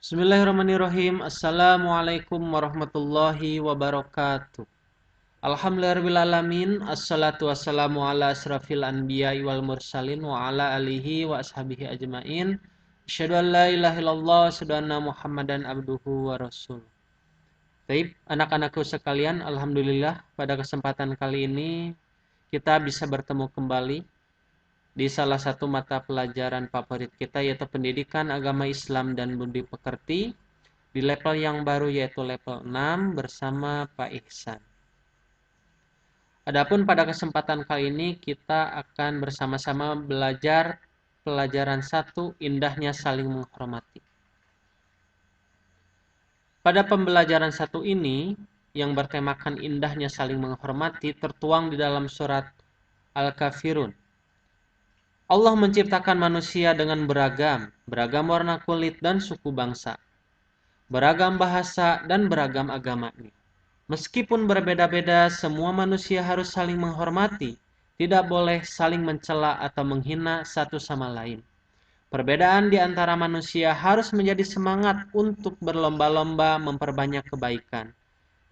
Bismillahirrahmanirrahim. Assalamualaikum warahmatullahi wabarakatuh. Alhamdulillahirrahmanirrahim. Assalatu wassalamu ala asrafil anbiya wal mursalin wa ala alihi wa ashabihi ajmain. Asyhadu an la ilaha illallah wa asyhadu anna Muhammadan abduhu wa rasul. Baik, anak-anakku sekalian, alhamdulillah pada kesempatan kali ini kita bisa bertemu kembali di salah satu mata pelajaran favorit kita, yaitu pendidikan agama Islam dan budi pekerti di level yang baru, yaitu level 6 bersama Pak Ihsan. Adapun pada kesempatan kali ini kita akan bersama-sama belajar pelajaran 1, indahnya saling menghormati. Pada pembelajaran 1 ini yang bertemakan indahnya saling menghormati tertuang di dalam surat Al-Kafirun. Allah menciptakan manusia dengan beragam warna kulit dan suku bangsa, beragam bahasa dan beragam agamanya. Meskipun berbeda-beda, semua manusia harus saling menghormati, tidak boleh saling mencela atau menghina satu sama lain. Perbedaan di antara manusia harus menjadi semangat untuk berlomba-lomba memperbanyak kebaikan.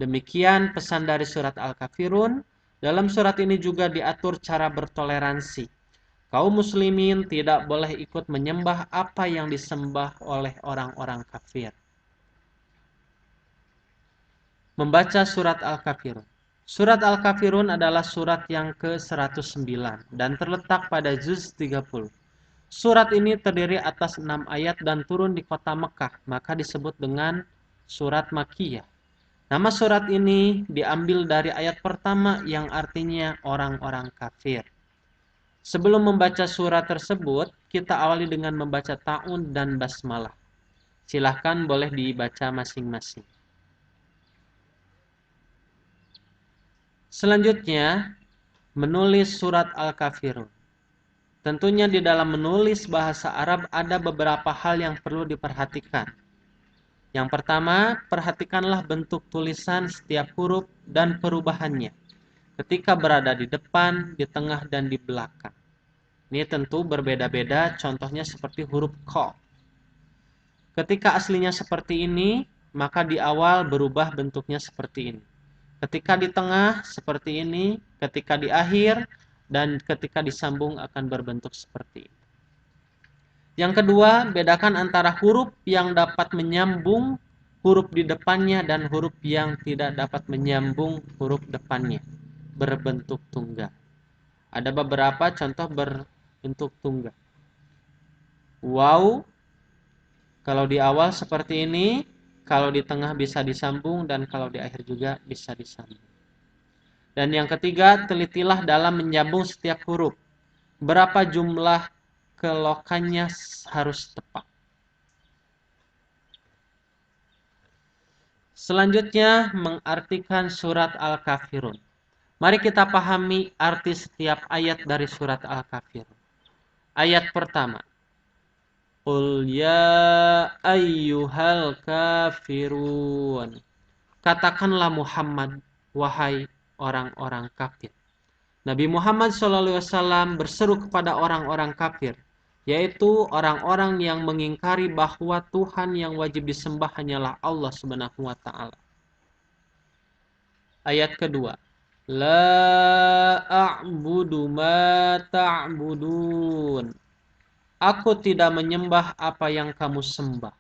Demikian pesan dari surat Al-Kafirun. Dalam surat ini juga diatur cara bertoleransi. Kaum muslimin tidak boleh ikut menyembah apa yang disembah oleh orang-orang kafir. Membaca surat Al-Kafirun. Surat Al-Kafirun adalah surat yang ke-109 dan terletak pada juz 30. Surat ini terdiri atas 6 ayat dan turun di kota Mekah, maka disebut dengan surat Makkiyah. Nama surat ini diambil dari ayat pertama yang artinya orang-orang kafir. Sebelum membaca surat tersebut, kita awali dengan membaca ta'un dan basmalah. Silahkan boleh dibaca masing-masing. Selanjutnya, menulis surat Al-Kafirun. Tentunya di dalam menulis bahasa Arab ada beberapa hal yang perlu diperhatikan. Yang pertama, perhatikanlah bentuk tulisan setiap huruf dan perubahannya ketika berada di depan, di tengah, dan di belakang. Ini tentu berbeda-beda, contohnya seperti huruf Q. Ketika aslinya seperti ini, maka di awal berubah bentuknya seperti ini. Ketika di tengah seperti ini, ketika di akhir, dan ketika disambung akan berbentuk seperti ini. Yang kedua, bedakan antara huruf yang dapat menyambung huruf di depannya dan huruf yang tidak dapat menyambung huruf depannya, berbentuk tunggal. Ada beberapa contoh berbentuk tunggal. Waw, kalau di awal seperti ini, kalau di tengah bisa disambung, dan kalau di akhir juga bisa disambung. Dan yang ketiga, telitilah dalam menyambung setiap huruf. Berapa jumlah kelokannya harus tepat. Selanjutnya, mengartikan surat Al-Kafirun. Mari kita pahami arti setiap ayat dari surat Al-Kafirun. Ayat pertama. Qul ya ayyuhal kafirun. Katakanlah Muhammad, wahai orang-orang kafir. Nabi Muhammad SAW berseru kepada orang-orang kafir, yaitu orang-orang yang mengingkari bahwa Tuhan yang wajib disembah hanyalah Allah Subhanahu wa taala. Ayat kedua. La a'budu ma ta'budun. Aku tidak menyembah apa yang kamu sembah.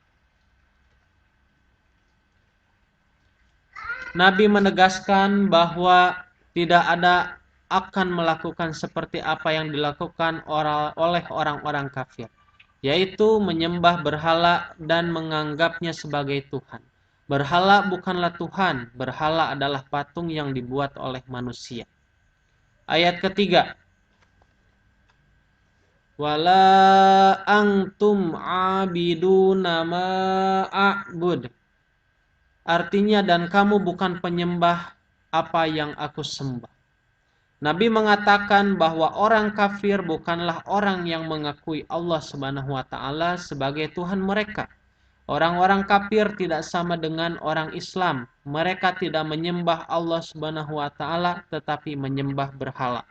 Nabi menegaskan bahwa tidak ada akan melakukan seperti apa yang dilakukan oleh orang-orang kafir, yaitu menyembah berhala dan menganggapnya sebagai Tuhan. Berhala bukanlah Tuhan, berhala adalah patung yang dibuat oleh manusia. Ayat ketiga. Wala antum abiduna ma a'bud. Artinya, dan kamu bukan penyembah apa yang aku sembah. Nabi mengatakan bahwa orang kafir bukanlah orang yang mengakui Allah Subhanahu wa taala sebagai Tuhan mereka. Orang-orang kafir tidak sama dengan orang Islam. Mereka tidak menyembah Allah Subhanahu wa taala tetapi menyembah berhala.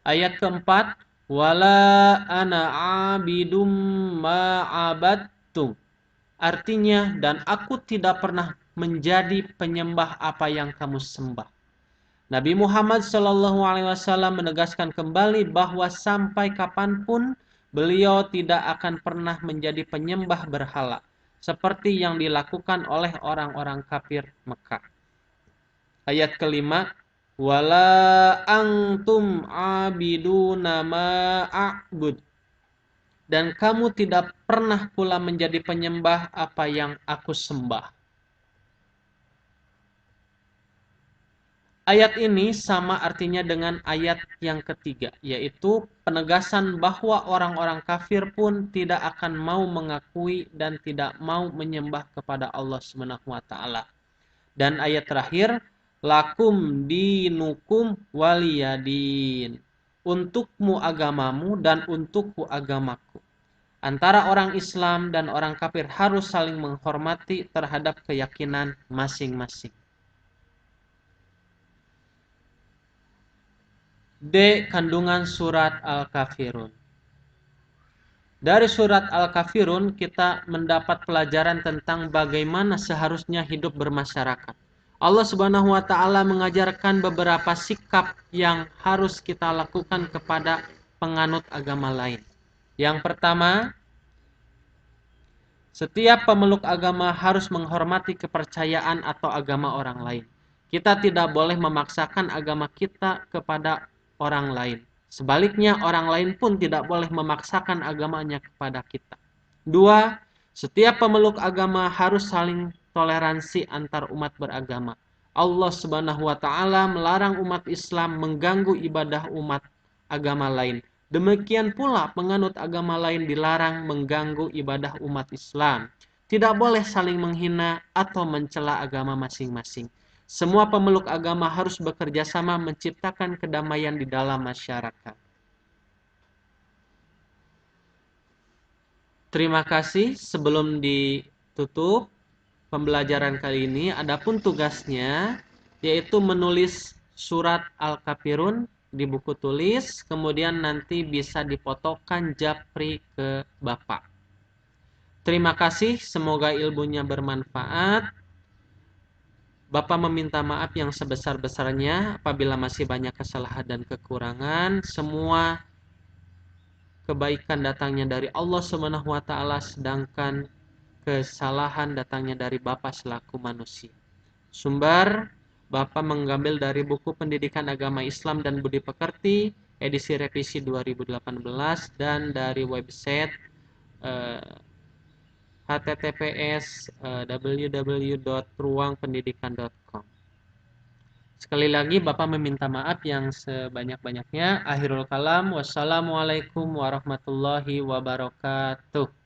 Ayat keempat, wala ana abidum ma'abattum. Artinya, dan aku tidak pernah menjadi penyembah apa yang kamu sembah. Nabi Muhammad SAW menegaskan kembali bahwa sampai kapanpun beliau tidak akan pernah menjadi penyembah berhala, seperti yang dilakukan oleh orang-orang kafir Mekah. Ayat kelima, wala antum abiduna ma a'bud. Dan kamu tidak pernah pula menjadi penyembah apa yang aku sembah. Ayat ini sama artinya dengan ayat yang ketiga, yaitu penegasan bahwa orang-orang kafir pun tidak akan mau mengakui dan tidak mau menyembah kepada Allah Subhanahu wa taala. Dan ayat terakhir, lakum dinukum waliyadin. Untukmu agamamu dan untukku agamaku. Antara orang Islam dan orang kafir harus saling menghormati terhadap keyakinan masing-masing. D. Kandungan surat Al-Kafirun. Dari surat Al-Kafirun kita mendapat pelajaran tentang bagaimana seharusnya hidup bermasyarakat. Allah Subhanahu wa taala mengajarkan beberapa sikap yang harus kita lakukan kepada penganut agama lain. Yang pertama, setiap pemeluk agama harus menghormati kepercayaan atau agama orang lain. Kita tidak boleh memaksakan agama kita kepada orang lain. Sebaliknya, orang lain pun tidak boleh memaksakan agamanya kepada kita. Dua, setiap pemeluk agama harus saling toleransi antar umat beragama. Allah Subhanahu wa taala melarang umat Islam mengganggu ibadah umat agama lain. Demikian pula penganut agama lain dilarang mengganggu ibadah umat Islam. Tidak boleh saling menghina atau mencela agama masing-masing. Semua pemeluk agama harus bekerja sama menciptakan kedamaian di dalam masyarakat. Terima kasih. Sebelum ditutup pembelajaran kali ini, adapun tugasnya yaitu menulis surat Al-Kafirun di buku tulis, kemudian nanti bisa difotokan japri ke Bapak. Terima kasih, semoga ilmunya bermanfaat. Bapak meminta maaf yang sebesar-besarnya apabila masih banyak kesalahan dan kekurangan. Semua kebaikan datangnya dari Allah Subhanahu wa taala, sedangkan kesalahan datangnya dari Bapak selaku manusia. Sumber Bapak mengambil dari buku Pendidikan Agama Islam dan Budi Pekerti edisi revisi 2018 dan dari website https www.ruangpendidikan.com. Sekali lagi Bapak meminta maaf yang sebanyak-banyaknya. Akhirul kalam, wassalamualaikum warahmatullahi wabarakatuh.